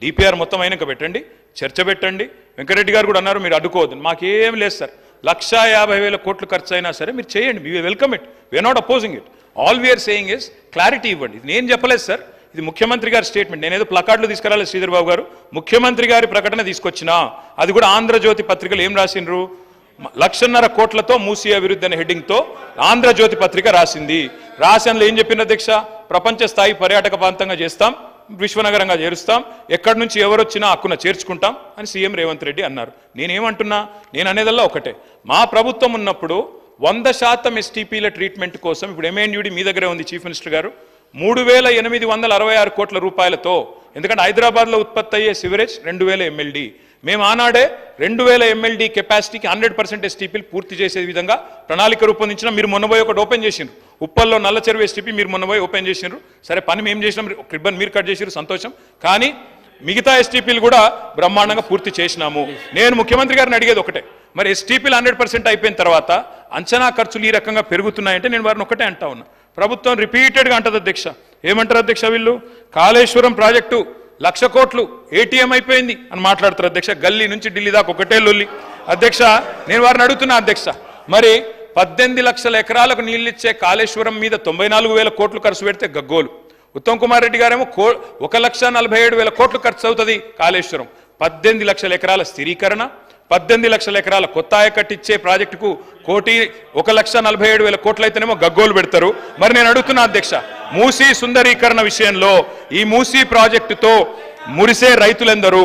DPR మొత్తం అయినాక పెట్టండి, చర్చ పెట్టండి. వెంకరెడ్డి గారు కూడా అన్నారు మీరు అడ్డుకోవద్దు. మాకేం లేదు సార్, 1,50,000 కోట్లు ఖర్చు అయినా సరే మీరు చేయండి, we welcome it, we are not opposing it. All we are saying is clarity ఇవ్వండి. ఇది నేను చెప్పలేదు సార్, ఇది ముఖ్యమంత్రి గారి స్టేట్మెంట్. నేనేదో ప్లకార్డులు తీసుకురాలేదు శ్రీధర్ బాబు గారు, ముఖ్యమంత్రి గారి ప్రకటన తీసుకొచ్చినా. అది కూడా ఆంధ్రజ్యోతి పత్రికలు ఏం రాసిండ్రు, 1,50,000 కోట్లతో మూసీ అభివృద్ధి అనే హెడ్డింగ్తో ఆంధ్రజ్యోతి పత్రిక రాసింది. రాసినలో ఏం చెప్పిన అధ్యక్ష, ప్రపంచ స్థాయి పర్యాటక ప్రాంతంగా చేస్తాం, విశ్వనగరంగా చేరుస్తాం, ఎక్కడి నుంచి ఎవరొచ్చినా హక్కున చేర్చుకుంటాం అని సీఎం రేవంత్ రెడ్డి అన్నారు. నేనేమంటున్నా, నేను అనేదల్లా ఒకటే, మా ప్రభుత్వం ఉన్నప్పుడు 100% ఎస్టీపీల ట్రీట్మెంట్ కోసం, ఇప్పుడు ఎంఎన్యూడి మీ దగ్గరే ఉంది చీఫ్ మినిస్టర్ గారు, 3,866 కోట్ల రూపాయలతో, ఎందుకంటే హైదరాబాద్లో ఉత్పత్తి అయ్యే సివరేజ్ 2,000 MLD, మేము ఆనాడే 2,000 MLD కెపాసిటీకి 100% ఎస్టీపీలు పూర్తి చేసే విధంగా ప్రణాళిక రూపొందించిన. మీరు మొన్నపోయి ఒకటి ఓపెన్ చేసిండ్రు, ఉప్పల్లో నల్ల చెరువు ఎస్టీపీ మీరు మొన్నపోయి ఓపెన్ చేసిండ్రు. సరే పని మేము చేసినాం, రిబ్బన్ మీరు కట్ చేసిరు, సంతోషం. కానీ మిగతా ఎస్టీపీలు కూడా బ్రహ్మాండంగా పూర్తి చేసినాము. నేను ముఖ్యమంత్రి గారిని అడిగేది ఒకటే, మరి ఎస్టీపీలు 100% అయిపోయిన తర్వాత అంచనా ఖర్చులు ఈ రకంగా పెరుగుతున్నాయంటే నేను వారిని ఒకటే అంటా ఉన్నా. ప్రభుత్వం రిపీటెడ్గా అంటది అధ్యక్ష, ఏమంటారు అధ్యక్ష వీళ్ళు, కాళేశ్వరం ప్రాజెక్టు 1,00,000 కోట్లు ఏటీఎం అయిపోయింది అని మాట్లాడతారు అధ్యక్ష. గల్లీ నుంచి ఢిల్లీ దాకా ఒకటే లొల్లి అధ్యక్ష. నేను వారిని అడుగుతున్నా అధ్యక్ష, మరి 18 లక్షల ఎకరాలకు నీళ్ళిచ్చే కాళేశ్వరం మీద 94,000 కోట్లు ఖర్చు పెడితే గగ్గోలు. ఉత్తమ్ కుమార్ రెడ్డి గారేమో 1,47,000 కోట్లు ఖర్చు అవుతుంది కాళేశ్వరం. 18 లక్షల ఎకరాల స్థిరీకరణ, 18 లక్షల ఎకరాల కొత్త ఆయకట్టిచ్చే ప్రాజెక్టుకు 1,47,000 కోట్లు అయితేనేమో గగ్గోలు పెడతారు. మరి నేను అడుగుతున్నా అధ్యక్ష, మూసీ సుందరీకరణ విషయంలో ఈ మూసీ ప్రాజెక్టుతో మురిసే రైతులెందరూ,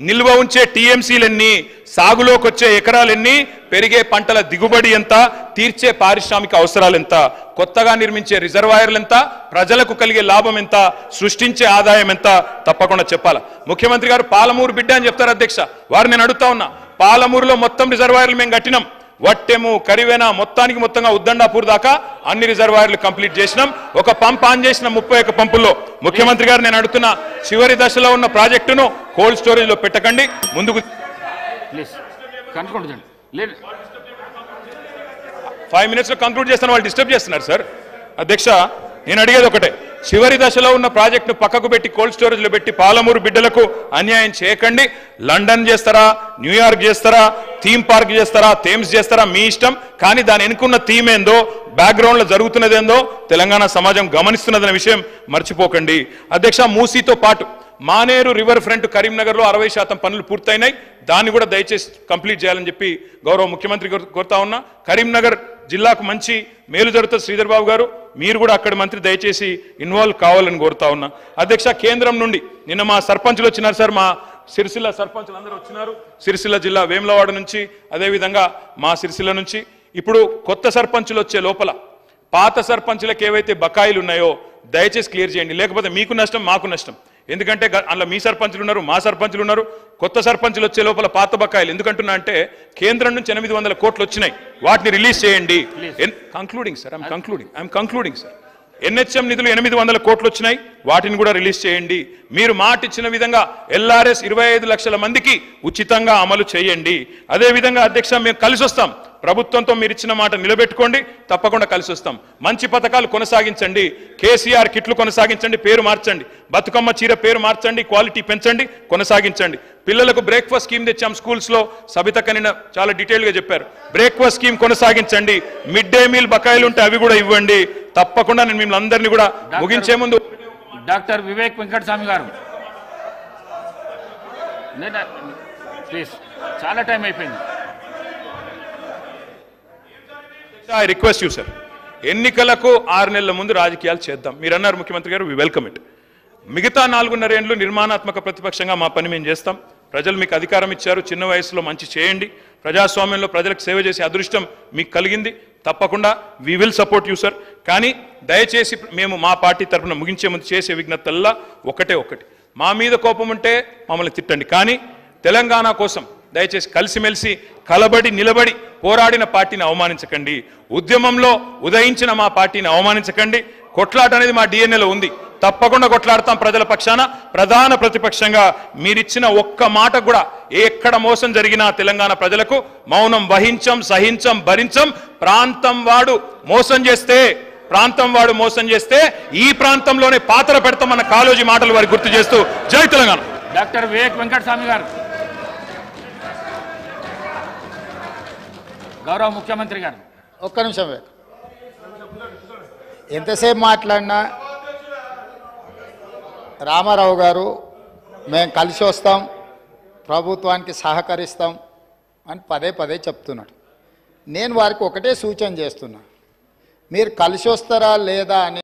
నిల్వ ఉంచే టీఎంసీలెన్ని, సాగులోకి వచ్చే ఎకరాలెన్ని, పెరిగే పంటల దిగుబడి ఎంత, తీర్చే పారిశ్రామిక అవసరాలు ఎంత, కొత్తగా నిర్మించే రిజర్వాయర్లు ఎంత, ప్రజలకు కలిగే లాభం ఎంత, సృష్టించే ఆదాయం ఎంత, తప్పకుండా చెప్పాలా. ముఖ్యమంత్రి గారు పాలమూరు బిడ్డ అని చెప్తారు అధ్యక్ష. వారు నేను అడుగుతా ఉన్నా, పాలమూరులో మొత్తం రిజర్వాయర్లు మేము కట్టినాం, వట్టెము కరివేనా మొత్తంగా ఉద్దండాపూర్ దాకా అన్ని రిజర్వాయర్లు కంప్లీట్ చేసినాం. ఒక పంప్ ఆన్ చేసిన 31 పంపుల్లో. ముఖ్యమంత్రి గారు నేను అడుగుతున్నా, చివరి దశలో ఉన్న ప్రాజెక్టును కోల్డ్ స్టోరేజ్ లో పెట్టకండి, ముందుకు 5 minutes లో కంక్లూడ్ చేస్తాను, వాళ్ళు డిస్టర్బ్ చేస్తున్నారు సార్. అధ్యక్ష నేను అడిగేది ఒకటే, చివరి దశలో ఉన్న ప్రాజెక్టును పక్కకు పెట్టి కోల్డ్ స్టోరేజ్ లో పెట్టి పాలమూరు బిడ్డలకు అన్యాయం చేయకండి. లండన్ చేస్తారా, న్యూయార్క్ చేస్తారా, థీమ్ పార్క్ చేస్తారా, థేమ్స్ చేస్తారా, మీ ఇష్టం. కానీ దాని వెనుకున్న థీమ్ ఏందో, బ్యాక్గ్రౌండ్ లో జరుగుతున్నదేందో తెలంగాణ సమాజం గమనిస్తున్నదనే విషయం మర్చిపోకండి. అధ్యక్ష మూసీతో పాటు మానేరు రివర్ ఫ్రంట్ కరీంనగర్లో 60% పనులు పూర్తయినాయి, దాన్ని కూడా దయచేసి కంప్లీట్ చేయాలని చెప్పి గౌరవ ముఖ్యమంత్రి కోరుతా ఉన్నా. కరీంనగర్ జిల్లాకు మంచి మేలు జరుగుతుంది శ్రీధర్ బాబు గారు, మీరు కూడా అక్కడ మంత్రి దయచేసి ఇన్వాల్వ్ కావాలని కోరుతా ఉన్నా. అధ్యక్ష కేంద్రం నుండి నిన్న మా సర్పంచులు వచ్చినారు సార్, మా సిరిసిల్ల సర్పంచులు అందరూ వచ్చినారు, సిరిసిల్ల జిల్లా వేములవాడ నుంచి, అదేవిధంగా మా సిరిసిల్ల నుంచి. ఇప్పుడు కొత్త సర్పంచులు వచ్చే లోపల పాత సర్పంచులకు ఏవైతే బకాయిలు ఉన్నాయో దయచేసి క్లియర్ చేయండి, లేకపోతే మీకు నష్టం మాకు నష్టం. ఎందుకంటే అందులో మీ సర్పంచులు ఉన్నారు, మా సర్పంచులు ఉన్నారు. కొత్త సర్పంచులు వచ్చే లోపల పాత బకాయిలు ఎందుకంటున్నా అంటే, కేంద్రం నుంచి 800 కోట్లు వచ్చినాయి, వాటిని రిలీజ్ చేయండి. Concluding sir, I'm concluding sir. NHM నిధులు 800 కోట్లు వచ్చినాయి, వాటిని కూడా రిలీజ్ చేయండి. మీరు మాట ఇచ్చిన విధంగా ఎల్ఆర్ఎస్ 25 లక్షల మందికి ఉచితంగా అమలు చేయండి. అదేవిధంగా అధ్యక్ష మేము కలిసి వస్తాం, ప్రభుత్వంతో మీరు ఇచ్చిన మాట నిలబెట్టుకోండి, తప్పకుండా కలిసి వస్తాం. మంచి పథకాలు కొనసాగించండి, కేసీఆర్ కిట్లు కొనసాగించండి, పేరు మార్చండి, బతుకమ్మ చీర పేరు మార్చండి, క్వాలిటీ పెంచండి, కొనసాగించండి. పిల్లలకు బ్రేక్ఫాస్ట్ స్కీమ్ తెచ్చాం స్కూల్స్లో, సబిత కనిన చాలా డీటెయిల్గా చెప్పారు. బ్రేక్ఫాస్ట్ స్కీమ్ కొనసాగించండి, మిడ్ డే మీల్ బకాయిలు ఉంటే అవి కూడా ఇవ్వండి. తప్పకుండా నేను మిమ్మల్ని అందరినీ కూడా ముగించే ముందు డాక్టర్ వివేక్ వెంకటస్వామి గారు ప్లీజ్, చాలా టైం అయిపోయింది. ఐ రిక్వెస్ట్ యూ సార్, ఎన్నికలకు 6 నెలల ముందు రాజకీయాలు చేద్దాం. మీరు అన్నారు ముఖ్యమంత్రి గారు, వి వెల్కమ్ ఇట్. మిగతా 4.5 ఏళ్ళు నిర్మాణాత్మక ప్రతిపక్షంగా మా పని మేము చేస్తాం. ప్రజలు మీకు అధికారం ఇచ్చారు, చిన్న వయసులో మంచి చేయండి, ప్రజాస్వామ్యంలో ప్రజలకు సేవ చేసే అదృష్టం మీకు కలిగింది, తప్పకుండా we will support you sir. కానీ దయచేసి మేము మా పార్టీ తరఫున ముగించే ముందు చేసే విజ్ఞతల్లా ఒకటి, మా మీద కోపం ఉంటే మమ్మల్ని తిట్టండి, కానీ తెలంగాణ కోసం దయచేసి కలిసిమెలిసి కలబడి నిలబడి పోరాడిన పార్టీని అవమానించకండి, ఉద్యమంలో ఉదయించిన మా పార్టీని అవమానించకండి. కొట్లాట అనేది మా డిఎన్ఏలో ఉంది, తప్పకుండా కొట్లాడతాం ప్రజల పక్షాన. ప్రధాన ప్రతిపక్షంగా మీరిచ్చిన ఒక్క మాట కూడా ఎక్కడ మోసం జరిగినా తెలంగాణ ప్రజలకు మౌనం వహించం, సహించం, భరించం. ప్రాంతం వాడు మోసం చేస్తే ఈ ప్రాంతంలోనే పాత్ర పెడతామన్న కాళోజీ మాటలు వారికి గుర్తు చేస్తూ జై తెలంగాణ. డాక్టర్ వివేక్ వెంకటస్వామి గారు, గౌరవ ముఖ్యమంత్రి గారు. ఒక్క నిమిషం వివేక్. ఎంతసేపు మాట్లాడినా రామారావు గారు మేము కలిసి వస్తాం, ప్రభుత్వానికి సహకరిస్తాం అని పదే పదే చెప్తున్నాడు. నేను వారికి ఒకటే సూచన చేస్తున్నా, మీరు కలిసి వస్తారా లేదా అని